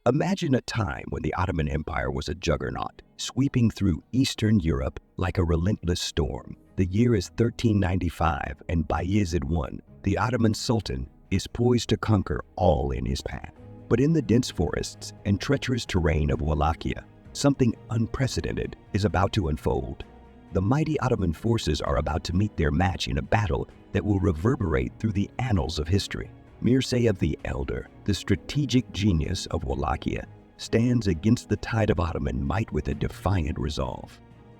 Imagine a time when the Ottoman Empire was a juggernaut, sweeping through Eastern Europe like a relentless storm. The year is 1395, and Bayezid I, the Ottoman Sultan, is poised to conquer all in his path. But in the dense forests and treacherous terrain of Wallachia, something unprecedented is about to unfold. The mighty Ottoman forces are about to meet their match in a battle that will reverberate through the annals of history. Mircea the Elder, the strategic genius of Wallachia, stands against the tide of Ottoman might with a defiant resolve.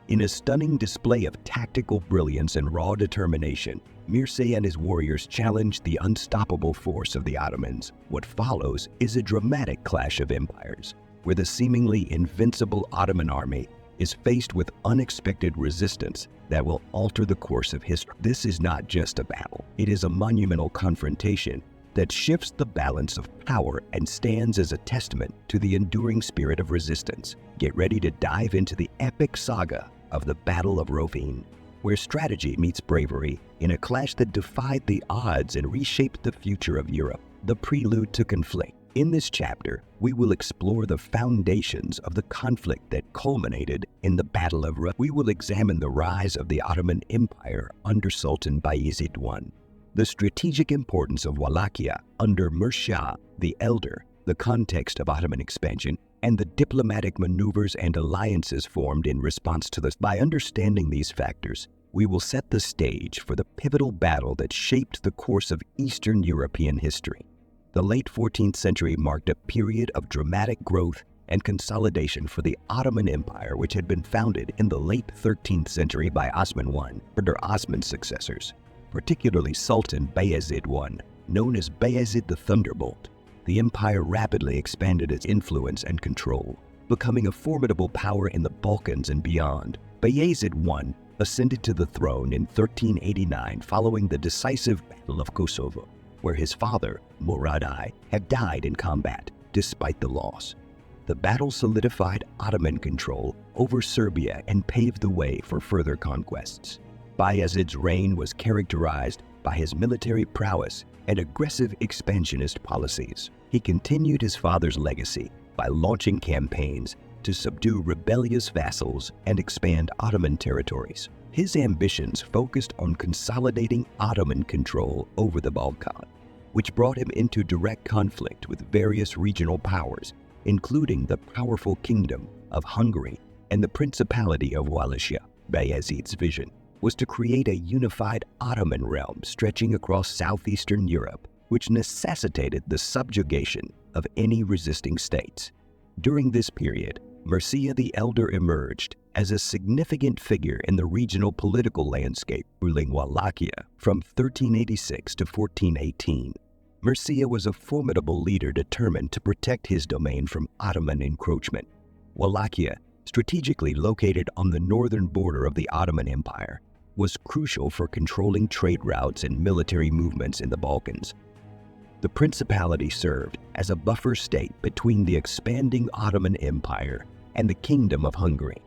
In a stunning display of tactical brilliance and raw determination, Mircea and his warriors challenge the unstoppable force of the Ottomans. What follows is a dramatic clash of empires, where the seemingly invincible Ottoman army is faced with unexpected resistance that will alter the course of history. This is not just a battle, it is a monumental confrontation that shifts the balance of power and stands as a testament to the enduring spirit of resistance. Get ready to dive into the epic saga of the Battle of Rovine, where strategy meets bravery in a clash that defied the odds and reshaped the future of Europe. The prelude to conflict. In this chapter, we will explore the foundations of the conflict that culminated in the Battle of Rovine. We will examine the rise of the Ottoman Empire under Sultan Bayezid I, the strategic importance of Wallachia under Mircea the Elder, the context of Ottoman expansion, and the diplomatic maneuvers and alliances formed in response to this. By understanding these factors, we will set the stage for the pivotal battle that shaped the course of Eastern European history. The late 14th century marked a period of dramatic growth and consolidation for the Ottoman Empire, which had been founded in the late 13th century by Osman I under Osman's successors, particularly Sultan Bayezid I, known as Bayezid the Thunderbolt. The empire rapidly expanded its influence and control, becoming a formidable power in the Balkans and beyond. Bayezid I ascended to the throne in 1389 following the decisive Battle of Kosovo, where his father, Murad I, had died in combat despite the loss. The battle solidified Ottoman control over Serbia and paved the way for further conquests. Bayezid's reign was characterized by his military prowess and aggressive expansionist policies. He continued his father's legacy by launching campaigns to subdue rebellious vassals and expand Ottoman territories. His ambitions focused on consolidating Ottoman control over the Balkans, which brought him into direct conflict with various regional powers, including the powerful Kingdom of Hungary and the Principality of Wallachia. Bayezid's vision was to create a unified Ottoman realm stretching across southeastern Europe, which necessitated the subjugation of any resisting states. During this period, Mircea the Elder emerged as a significant figure in the regional political landscape, ruling Wallachia from 1386 to 1418. Mircea was a formidable leader determined to protect his domain from Ottoman encroachment. Wallachia, strategically located on the northern border of the Ottoman Empire, was crucial for controlling trade routes and military movements in the Balkans. The principality served as a buffer state between the expanding Ottoman Empire and the Kingdom of Hungary.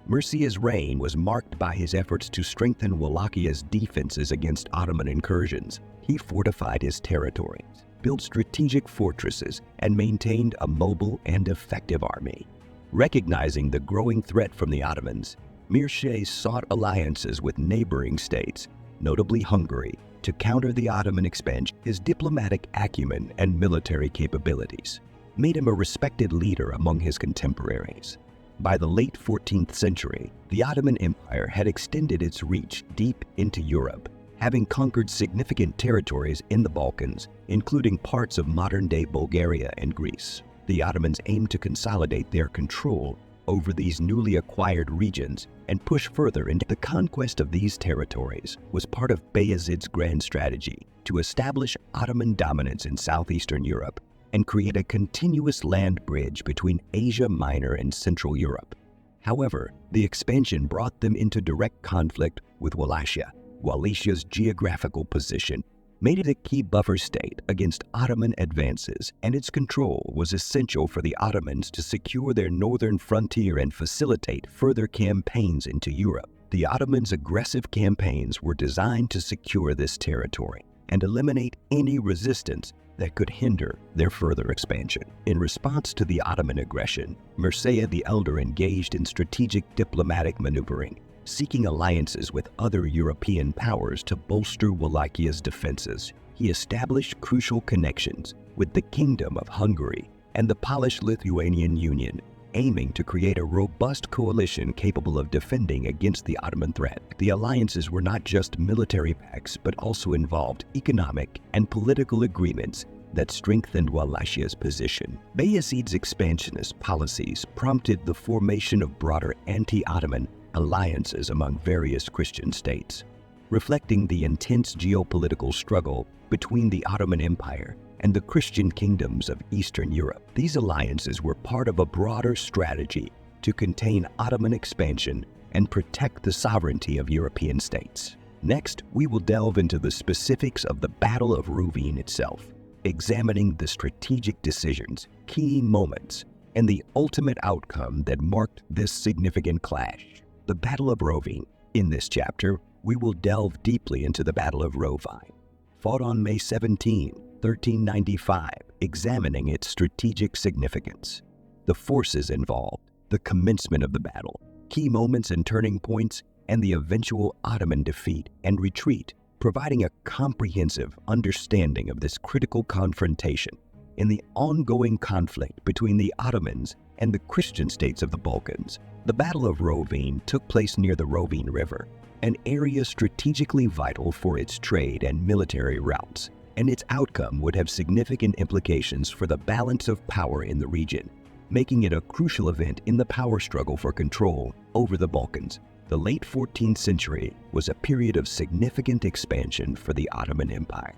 Mircea's reign was marked by his efforts to strengthen Wallachia's defenses against Ottoman incursions. He fortified his territories, built strategic fortresses, and maintained a mobile and effective army. Recognizing the growing threat from the Ottomans, Mircea sought alliances with neighboring states, notably Hungary, to counter the Ottoman expansion. His diplomatic acumen and military capabilities made him a respected leader among his contemporaries. By the late 14th century, the Ottoman Empire had extended its reach deep into Europe, having conquered significant territories in the Balkans, including parts of modern-day Bulgaria and Greece. The Ottomans aimed to consolidate their control over these newly acquired regions and push further into the conquest of these territories was part of Bayezid's grand strategy to establish Ottoman dominance in southeastern Europe and create a continuous land bridge between Asia Minor and Central Europe. However, the expansion brought them into direct conflict with Wallachia. Wallachia's geographical position made it a key buffer state against Ottoman advances, and its control was essential for the Ottomans to secure their northern frontier and facilitate further campaigns into Europe. The Ottomans' aggressive campaigns were designed to secure this territory, and eliminate any resistance that could hinder their further expansion. In response to the Ottoman aggression, Mircea the Elder engaged in strategic diplomatic maneuvering, seeking alliances with other European powers to bolster Wallachia's defenses. He established crucial connections with the Kingdom of Hungary and the Polish-Lithuanian Union, aiming to create a robust coalition capable of defending against the Ottoman threat. The alliances were not just military pacts, but also involved economic and political agreements that strengthened Wallachia's position. Bayezid's expansionist policies prompted the formation of broader anti-Ottoman alliances among various Christian states, reflecting the intense geopolitical struggle between the Ottoman Empire and the Christian kingdoms of Eastern Europe. These alliances were part of a broader strategy to contain Ottoman expansion and protect the sovereignty of European states. Next, we will delve into the specifics of the Battle of Rovine itself, examining the strategic decisions, key moments, and the ultimate outcome that marked this significant clash. The Battle of Rovine. In this chapter, we will delve deeply into the Battle of Rovine, fought on May 17, 1395, examining its strategic significance, the forces involved, the commencement of the battle, key moments and turning points, and the eventual Ottoman defeat and retreat, providing a comprehensive understanding of this critical confrontation in the ongoing conflict between the Ottomans and the Christian states of the Balkans. The Battle of Rovine took place near the Rovine River, an area strategically vital for its trade and military routes, and its outcome would have significant implications for the balance of power in the region, making it a crucial event in the power struggle for control over the Balkans. The late 14th century was a period of significant expansion for the Ottoman Empire,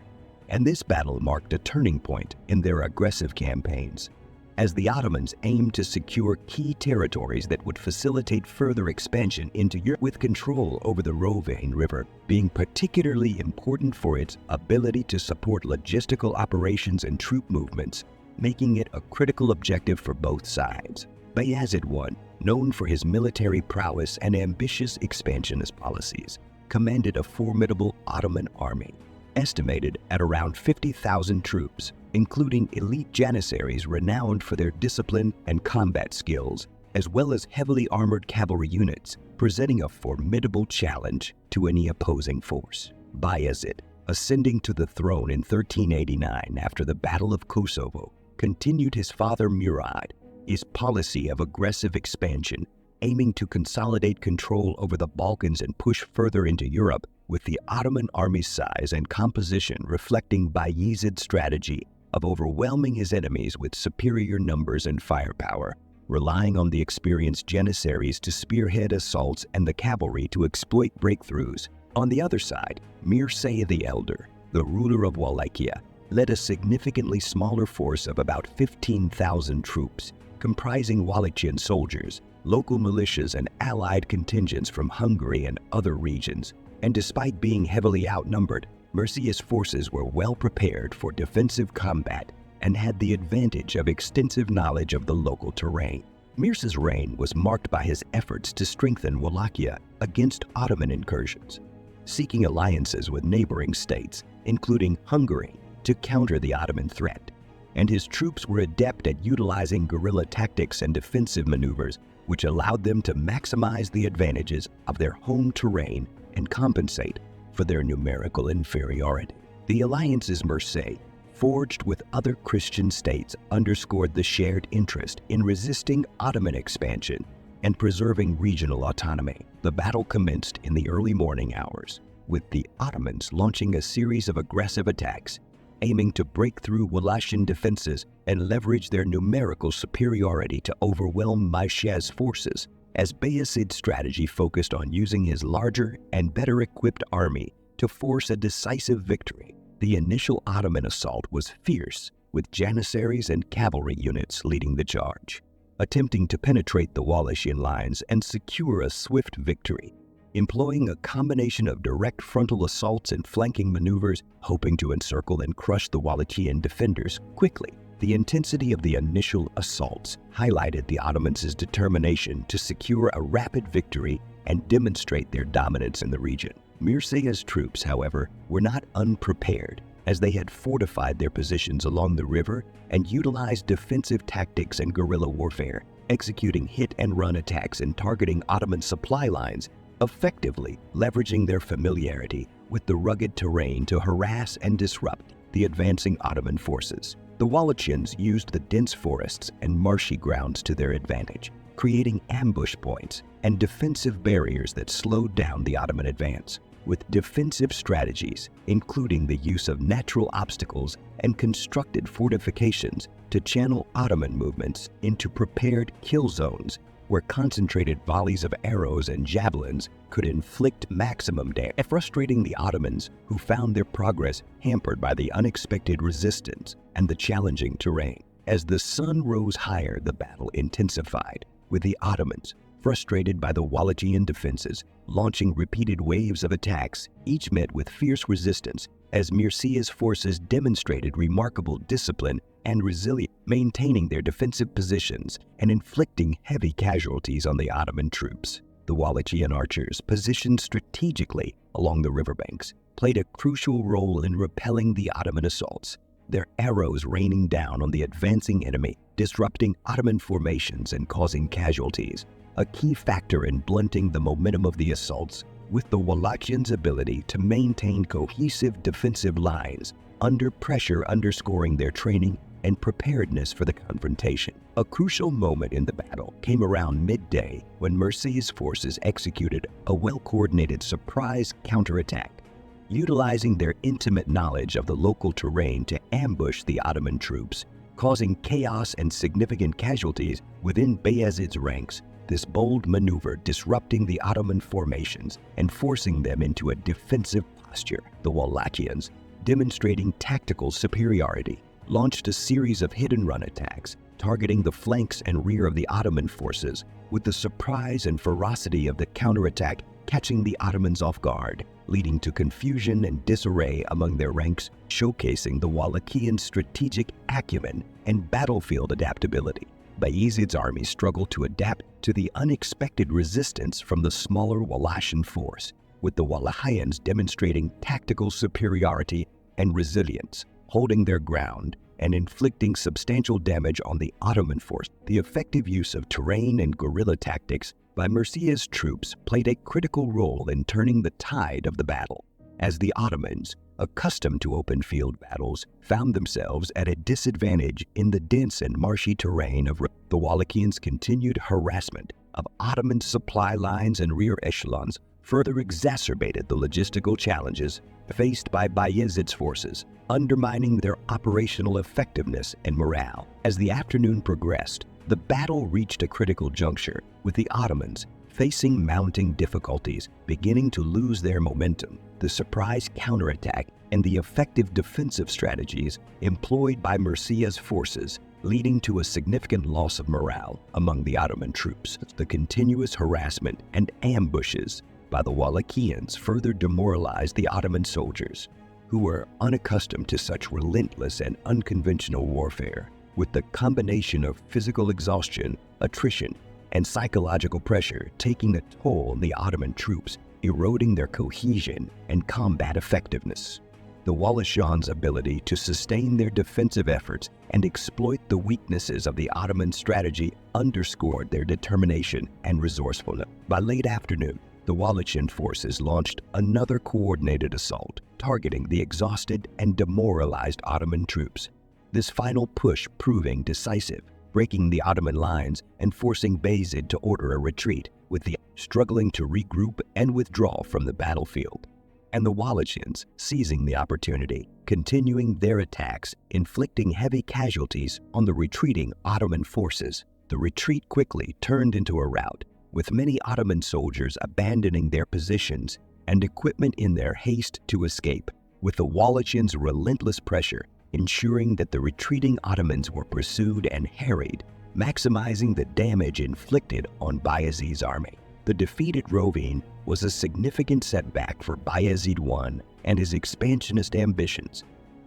and this battle marked a turning point in their aggressive campaigns, as the Ottomans aimed to secure key territories that would facilitate further expansion into Europe, with control over the Rovine River being particularly important for its ability to support logistical operations and troop movements, making it a critical objective for both sides. Bayezid I, known for his military prowess and ambitious expansionist policies, commanded a formidable Ottoman army, estimated at around 50,000 troops, including elite janissaries renowned for their discipline and combat skills, as well as heavily armored cavalry units, presenting a formidable challenge to any opposing force. Bayezid, ascending to the throne in 1389 after the Battle of Kosovo, continued his father Murad's policy of aggressive expansion, aiming to consolidate control over the Balkans and push further into Europe, with the Ottoman army's size and composition reflecting Bayezid's strategy of overwhelming his enemies with superior numbers and firepower, relying on the experienced janissaries to spearhead assaults and the cavalry to exploit breakthroughs. On the other side, Mircea the Elder, the ruler of Wallachia, led a significantly smaller force of about 15,000 troops, comprising Wallachian soldiers, local militias, and allied contingents from Hungary and other regions. And despite being heavily outnumbered, Mircea's forces were well prepared for defensive combat and had the advantage of extensive knowledge of the local terrain. Mircea's reign was marked by his efforts to strengthen Wallachia against Ottoman incursions, seeking alliances with neighboring states, including Hungary, to counter the Ottoman threat. And his troops were adept at utilizing guerrilla tactics and defensive maneuvers, which allowed them to maximize the advantages of their home terrain and compensate for their numerical inferiority. The alliances Mircea forged with other Christian states underscored the shared interest in resisting Ottoman expansion and preserving regional autonomy. The battle commenced in the early morning hours, with the Ottomans launching a series of aggressive attacks, aiming to break through Wallachian defenses and leverage their numerical superiority to overwhelm Mircea's forces, as Bayezid's strategy focused on using his larger and better equipped army to force a decisive victory. The initial Ottoman assault was fierce, with janissaries and cavalry units leading the charge, attempting to penetrate the Wallachian lines and secure a swift victory, employing a combination of direct frontal assaults and flanking maneuvers, hoping to encircle and crush the Wallachian defenders quickly. The intensity of the initial assaults highlighted the Ottomans' determination to secure a rapid victory and demonstrate their dominance in the region. Mircea's troops, however, were not unprepared, as they had fortified their positions along the river and utilized defensive tactics and guerrilla warfare, executing hit-and-run attacks and targeting Ottoman supply lines, effectively leveraging their familiarity with the rugged terrain to harass and disrupt the advancing Ottoman forces. The Wallachians used the dense forests and marshy grounds to their advantage, creating ambush points and defensive barriers that slowed down the Ottoman advance. With defensive strategies, including the use of natural obstacles and constructed fortifications to channel Ottoman movements into prepared kill zones where concentrated volleys of arrows and javelins could inflict maximum damage, frustrating the Ottomans, who found their progress hampered by the unexpected resistance and the challenging terrain. As the sun rose higher, the battle intensified, with the Ottomans, frustrated by the Wallachian defenses, launching repeated waves of attacks, each met with fierce resistance, as Mircea's forces demonstrated remarkable discipline and resilience, maintaining their defensive positions and inflicting heavy casualties on the Ottoman troops. The Wallachian archers, positioned strategically along the riverbanks, played a crucial role in repelling the Ottoman assaults, their arrows raining down on the advancing enemy, disrupting Ottoman formations and causing casualties, a key factor in blunting the momentum of the assaults, with the Wallachians' ability to maintain cohesive defensive lines under pressure underscoring their training and preparedness for the confrontation. A crucial moment in the battle came around midday when Mircea's forces executed a well-coordinated surprise counterattack, utilizing their intimate knowledge of the local terrain to ambush the Ottoman troops, causing chaos and significant casualties within Bayezid's ranks. This bold maneuver disrupting the Ottoman formations and forcing them into a defensive posture. The Wallachians, demonstrating tactical superiority, launched a series of hit-and-run attacks, targeting the flanks and rear of the Ottoman forces, with the surprise and ferocity of the counterattack catching the Ottomans off guard, leading to confusion and disarray among their ranks, showcasing the Wallachian strategic acumen and battlefield adaptability. Bayezid's army struggled to adapt to the unexpected resistance from the smaller Wallachian force, with the Wallachians demonstrating tactical superiority and resilience, holding their ground and inflicting substantial damage on the Ottoman force. The effective use of terrain and guerrilla tactics by Mircea's troops played a critical role in turning the tide of the battle, as the Ottomans, accustomed to open-field battles, found themselves at a disadvantage in the dense and marshy terrain of the Wallachians' continued harassment of Ottoman supply lines and rear echelons further exacerbated the logistical challenges faced by Bayezid's forces, undermining their operational effectiveness and morale. As the afternoon progressed, the battle reached a critical juncture, with the Ottomans, facing mounting difficulties, beginning to lose their momentum. The surprise counterattack and the effective defensive strategies employed by Mircea's forces, leading to a significant loss of morale among the Ottoman troops. The continuous harassment and ambushes by the Wallachians further demoralized the Ottoman soldiers, who were unaccustomed to such relentless and unconventional warfare. With the combination of physical exhaustion, attrition, and psychological pressure taking a toll on the Ottoman troops, eroding their cohesion and combat effectiveness. The Wallachians' ability to sustain their defensive efforts and exploit the weaknesses of the Ottoman strategy underscored their determination and resourcefulness. By late afternoon, the Wallachian forces launched another coordinated assault, targeting the exhausted and demoralized Ottoman troops. This final push proving decisive, breaking the Ottoman lines and forcing Bayezid to order a retreat, with the struggling to regroup and withdraw from the battlefield, and the Wallachians seizing the opportunity, continuing their attacks, inflicting heavy casualties on the retreating Ottoman forces. The retreat quickly turned into a rout, with many Ottoman soldiers abandoning their positions and equipment in their haste to escape, with the Wallachians' relentless pressure ensuring that the retreating Ottomans were pursued and harried, maximizing the damage inflicted on Bayezid's army. The defeat at Rovine was a significant setback for Bayezid I and his expansionist ambitions,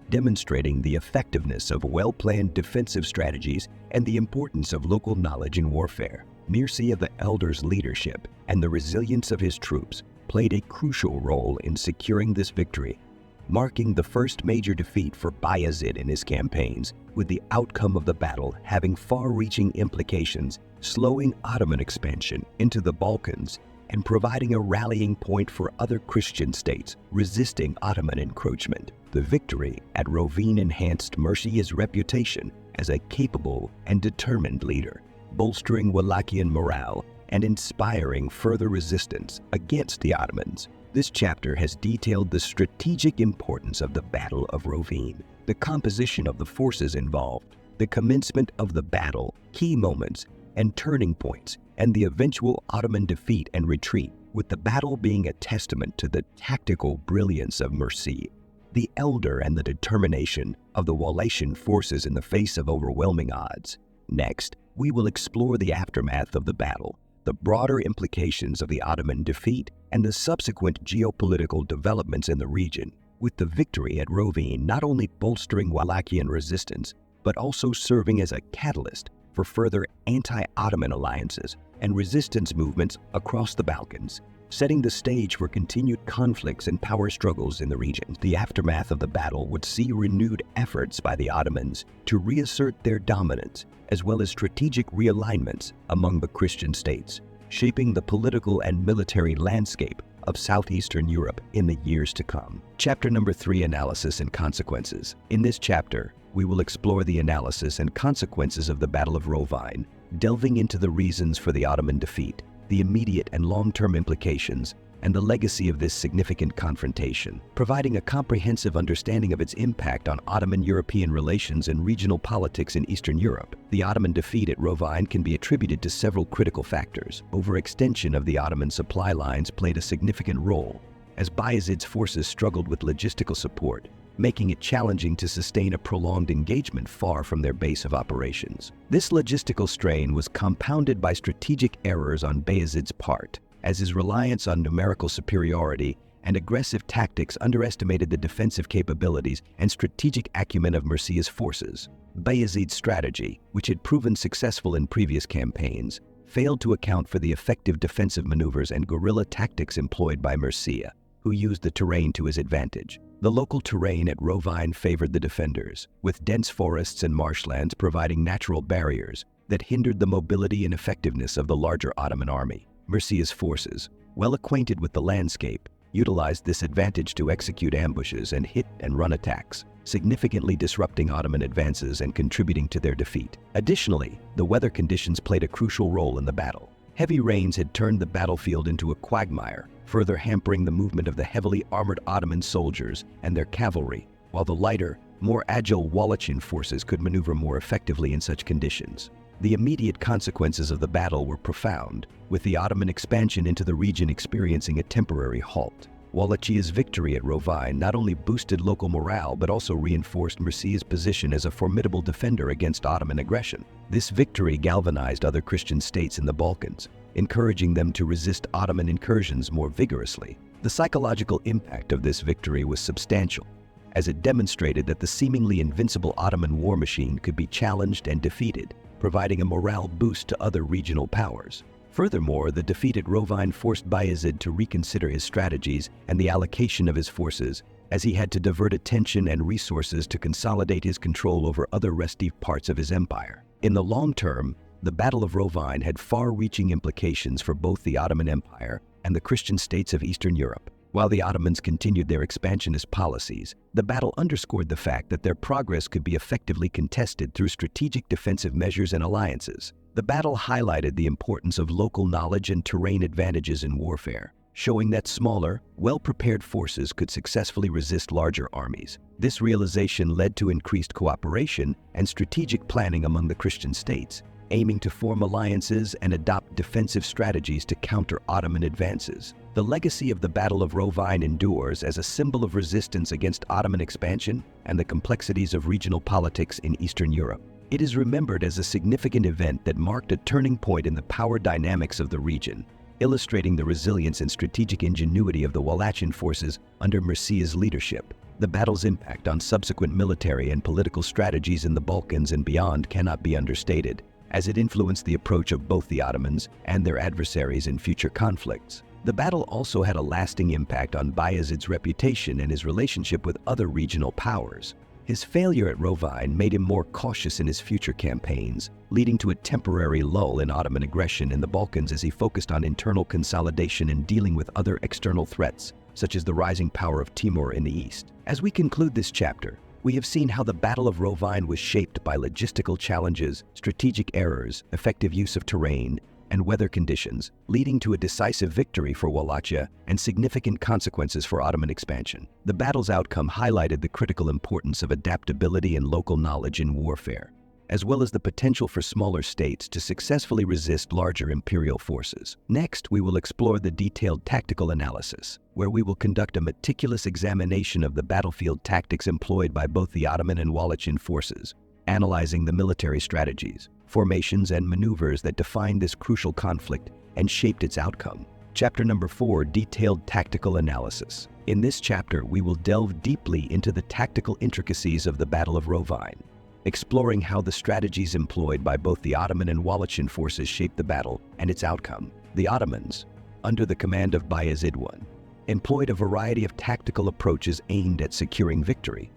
demonstrating the effectiveness of well-planned defensive strategies and the importance of local knowledge in warfare. Mircea the Elder's leadership and the resilience of his troops played a crucial role in securing this victory, marking the first major defeat for Bayezid in his campaigns, with the outcome of the battle having far-reaching implications, slowing Ottoman expansion into the Balkans and providing a rallying point for other Christian states resisting Ottoman encroachment. The victory at Rovine enhanced Mircea's reputation as a capable and determined leader, bolstering Wallachian morale and inspiring further resistance against the Ottomans. This chapter has detailed the strategic importance of the Battle of Rovine, the composition of the forces involved, the commencement of the battle, key moments and turning points, and the eventual Ottoman defeat and retreat, with the battle being a testament to the tactical brilliance of Mircea the Elder and the determination of the Wallachian forces in the face of overwhelming odds. Next, we will explore the aftermath of the battle, the broader implications of the Ottoman defeat, and the subsequent geopolitical developments in the region, with the victory at Rovine not only bolstering Wallachian resistance, but also serving as a catalyst for further anti-Ottoman alliances and resistance movements across the Balkans, setting the stage for continued conflicts and power struggles in the region. The aftermath of the battle would see renewed efforts by the Ottomans to reassert their dominance, as well as strategic realignments among the Christian states, shaping the political and military landscape of southeastern Europe in the years to come. Chapter number 3, Analysis and Consequences. In this chapter, we will explore the analysis and consequences of the Battle of Rovine, delving into the reasons for the Ottoman defeat, the immediate and long-term implications, and the legacy of this significant confrontation, providing a comprehensive understanding of its impact on Ottoman-European relations and regional politics in Eastern Europe. The Ottoman defeat at Rovine can be attributed to several critical factors. Overextension of the Ottoman supply lines played a significant role, as Bayezid's forces struggled with logistical support, making it challenging to sustain a prolonged engagement far from their base of operations. This logistical strain was compounded by strategic errors on Bayezid's part, as his reliance on numerical superiority and aggressive tactics underestimated the defensive capabilities and strategic acumen of Mircea's forces. Bayezid's strategy, which had proven successful in previous campaigns, failed to account for the effective defensive maneuvers and guerrilla tactics employed by Mircea, who used the terrain to his advantage. The local terrain at Rovine favored the defenders, with dense forests and marshlands providing natural barriers that hindered the mobility and effectiveness of the larger Ottoman army. Mircea's forces, well acquainted with the landscape, utilized this advantage to execute ambushes and hit-and-run attacks, significantly disrupting Ottoman advances and contributing to their defeat. Additionally, the weather conditions played a crucial role in the battle. Heavy rains had turned the battlefield into a quagmire, further hampering the movement of the heavily armored Ottoman soldiers and their cavalry, while the lighter, more agile Wallachian forces could maneuver more effectively in such conditions. The immediate consequences of the battle were profound, with the Ottoman expansion into the region experiencing a temporary halt. Wallachia's victory at Rovine not only boosted local morale but also reinforced Mircea's position as a formidable defender against Ottoman aggression. This victory galvanized other Christian states in the Balkans, encouraging them to resist Ottoman incursions more vigorously. The psychological impact of this victory was substantial, as it demonstrated that the seemingly invincible Ottoman war machine could be challenged and defeated, providing a morale boost to other regional powers. Furthermore, the defeat at Rovine forced Bayezid to reconsider his strategies and the allocation of his forces, as he had to divert attention and resources to consolidate his control over other restive parts of his empire. In the long term, the Battle of Rovine had far-reaching implications for both the Ottoman Empire and the Christian states of Eastern Europe. While the Ottomans continued their expansionist policies, the battle underscored the fact that their progress could be effectively contested through strategic defensive measures and alliances. The battle highlighted the importance of local knowledge and terrain advantages in warfare, showing that smaller, well-prepared forces could successfully resist larger armies. This realization led to increased cooperation and strategic planning among the Christian states, aiming to form alliances and adopt defensive strategies to counter Ottoman advances. The legacy of the Battle of Rovine endures as a symbol of resistance against Ottoman expansion and the complexities of regional politics in Eastern Europe. It is remembered as a significant event that marked a turning point in the power dynamics of the region, illustrating the resilience and strategic ingenuity of the Wallachian forces under Mircea's leadership. The battle's impact on subsequent military and political strategies in the Balkans and beyond cannot be understated, as it influenced the approach of both the Ottomans and their adversaries in future conflicts. The battle also had a lasting impact on Bayezid's reputation and his relationship with other regional powers. His failure at Rovine made him more cautious in his future campaigns, leading to a temporary lull in Ottoman aggression in the Balkans as he focused on internal consolidation and dealing with other external threats, such as the rising power of Timur in the east. As we conclude this chapter, we have seen how the Battle of Rovine was shaped by logistical challenges, strategic errors, effective use of terrain, and weather conditions, leading to a decisive victory for Wallachia and significant consequences for Ottoman expansion. The battle's outcome highlighted the critical importance of adaptability and local knowledge in warfare, as well as the potential for smaller states to successfully resist larger imperial forces. Next, we will explore the detailed tactical analysis, where we will conduct a meticulous examination of the battlefield tactics employed by both the Ottoman and Wallachian forces, analyzing the military strategies, formations, and maneuvers that defined this crucial conflict and shaped its outcome. Chapter number 4, Detailed Tactical Analysis. In this chapter, we will delve deeply into the tactical intricacies of the Battle of Rovine, exploring how the strategies employed by both the Ottoman and Wallachian forces shaped the battle and its outcome. The Ottomans, under the command of Bayezid I, employed a variety of tactical approaches aimed at securing victory.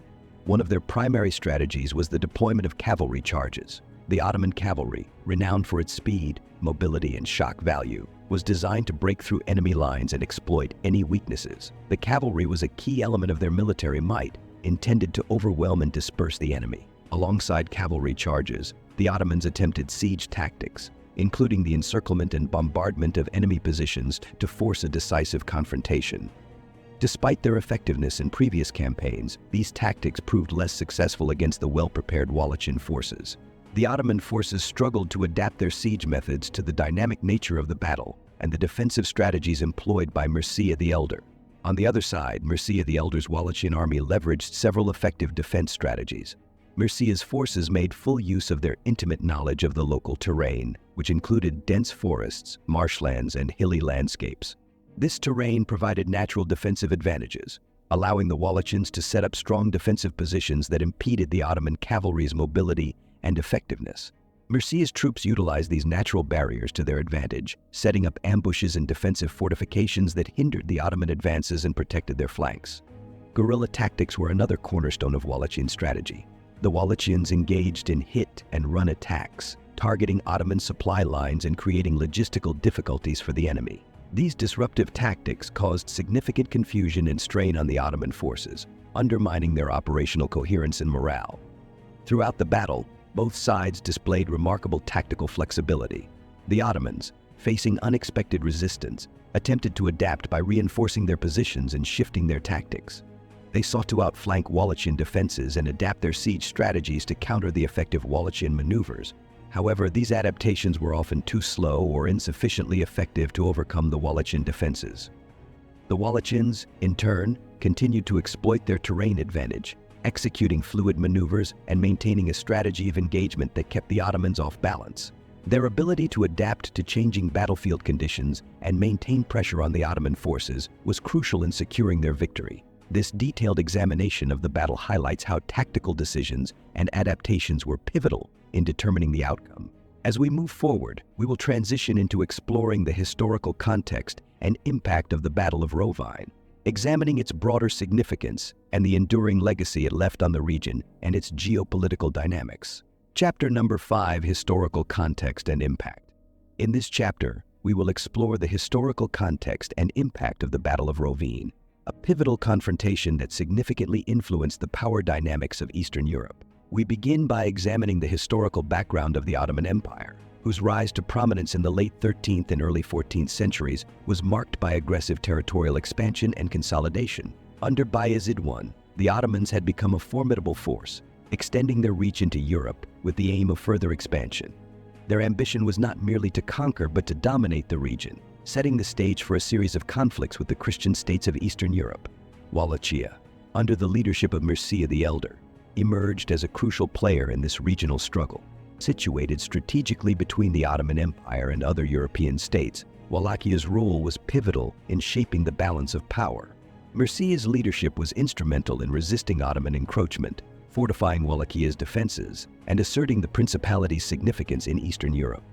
One of their primary strategies was the deployment of cavalry charges. The Ottoman cavalry, renowned for its speed, mobility, and shock value, was designed to break through enemy lines and exploit any weaknesses. The cavalry was a key element of their military might, intended to overwhelm and disperse the enemy. Alongside cavalry charges, the Ottomans attempted siege tactics, including the encirclement and bombardment of enemy positions to force a decisive confrontation. Despite their effectiveness in previous campaigns, these tactics proved less successful against the well-prepared Wallachian forces. The Ottoman forces struggled to adapt their siege methods to the dynamic nature of the battle and the defensive strategies employed by Mircea the Elder. On the other side, Mircea the Elder's Wallachian army leveraged several effective defense strategies. Mircea's forces made full use of their intimate knowledge of the local terrain, which included dense forests, marshlands, and hilly landscapes. This terrain provided natural defensive advantages, allowing the Wallachians to set up strong defensive positions that impeded the Ottoman cavalry's mobility and effectiveness. Mircea's troops utilized these natural barriers to their advantage, setting up ambushes and defensive fortifications that hindered the Ottoman advances and protected their flanks. Guerrilla tactics were another cornerstone of Wallachian strategy. The Wallachians engaged in hit-and-run attacks, targeting Ottoman supply lines and creating logistical difficulties for the enemy. These disruptive tactics caused significant confusion and strain on the Ottoman forces, undermining their operational coherence and morale. Throughout the battle, both sides displayed remarkable tactical flexibility. The Ottomans, facing unexpected resistance, attempted to adapt by reinforcing their positions and shifting their tactics. They sought to outflank Wallachian defenses and adapt their siege strategies to counter the effective Wallachian maneuvers. However, these adaptations were often too slow or insufficiently effective to overcome the Wallachian defenses. The Wallachians, in turn, continued to exploit their terrain advantage, executing fluid maneuvers and maintaining a strategy of engagement that kept the Ottomans off balance. Their ability to adapt to changing battlefield conditions and maintain pressure on the Ottoman forces was crucial in securing their victory. This detailed examination of the battle highlights how tactical decisions and adaptations were pivotal in determining the outcome. As we move forward, we will transition into exploring the historical context and impact of the Battle of Rovine, examining its broader significance and the enduring legacy it left on the region and its geopolitical dynamics. Chapter number 5, Historical Context and Impact. In this chapter, we will explore the historical context and impact of the Battle of Rovine, a pivotal confrontation that significantly influenced the power dynamics of Eastern Europe. We begin by examining the historical background of the Ottoman Empire, whose rise to prominence in the late 13th and early 14th centuries was marked by aggressive territorial expansion and consolidation. Under Bayezid I, the Ottomans had become a formidable force, extending their reach into Europe with the aim of further expansion. Their ambition was not merely to conquer but to dominate the region, setting the stage for a series of conflicts with the Christian states of Eastern Europe. Wallachia, under the leadership of Mircea the Elder, emerged as a crucial player in this regional struggle. Situated strategically between the Ottoman Empire and other European states, Wallachia's role was pivotal in shaping the balance of power. Mircea's leadership was instrumental in resisting Ottoman encroachment, fortifying Wallachia's defenses, and asserting the principality's significance in Eastern Europe.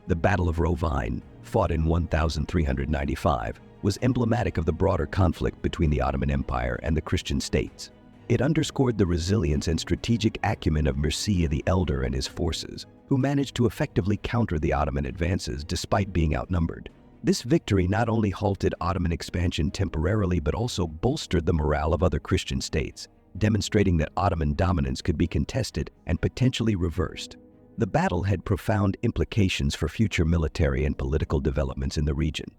The Battle of Rovine, fought in 1395, was emblematic of the broader conflict between the Ottoman Empire and the Christian states. It underscored the resilience and strategic acumen of Mircea the Elder and his forces, who managed to effectively counter the Ottoman advances despite being outnumbered. This victory not only halted Ottoman expansion temporarily but also bolstered the morale of other Christian states, demonstrating that Ottoman dominance could be contested and potentially reversed. The battle had profound implications for future military and political developments in the region.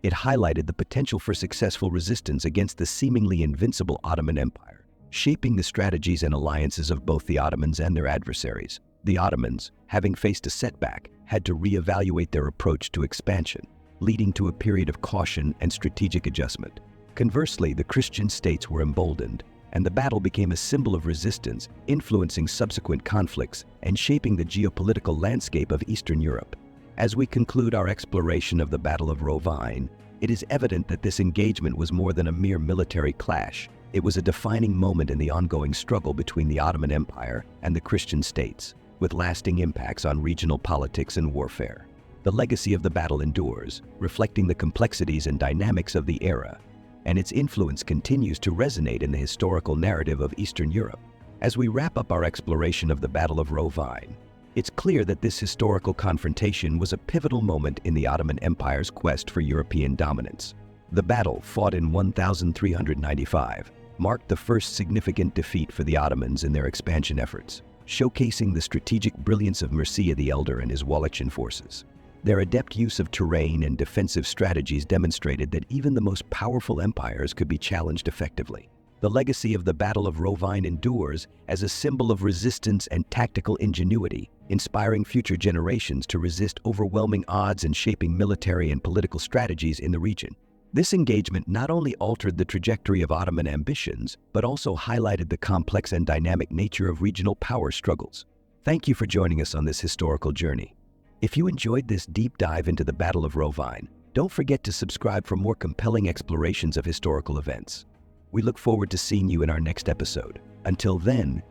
It highlighted the potential for successful resistance against the seemingly invincible Ottoman Empire, shaping the strategies and alliances of both the Ottomans and their adversaries. The Ottomans, having faced a setback, had to reevaluate their approach to expansion, leading to a period of caution and strategic adjustment. Conversely, the Christian states were emboldened, and the battle became a symbol of resistance, influencing subsequent conflicts and shaping the geopolitical landscape of Eastern Europe. As we conclude our exploration of the Battle of Rovine, it is evident that this engagement was more than a mere military clash. It was a defining moment in the ongoing struggle between the Ottoman Empire and the Christian states, with lasting impacts on regional politics and warfare. The legacy of the battle endures, reflecting the complexities and dynamics of the era, and its influence continues to resonate in the historical narrative of Eastern Europe. As we wrap up our exploration of the Battle of Rovine, it's clear that this historical confrontation was a pivotal moment in the Ottoman Empire's quest for European dominance. The battle, fought in 1395, marked the first significant defeat for the Ottomans in their expansion efforts, showcasing the strategic brilliance of Mircea the Elder and his Wallachian forces. Their adept use of terrain and defensive strategies demonstrated that even the most powerful empires could be challenged effectively. The legacy of the Battle of Rovine endures as a symbol of resistance and tactical ingenuity, inspiring future generations to resist overwhelming odds and shaping military and political strategies in the region. This engagement not only altered the trajectory of Ottoman ambitions, but also highlighted the complex and dynamic nature of regional power struggles. Thank you for joining us on this historical journey. If you enjoyed this deep dive into the Battle of Rovine, don't forget to subscribe for more compelling explorations of historical events. We look forward to seeing you in our next episode. Until then,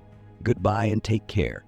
goodbye and take care.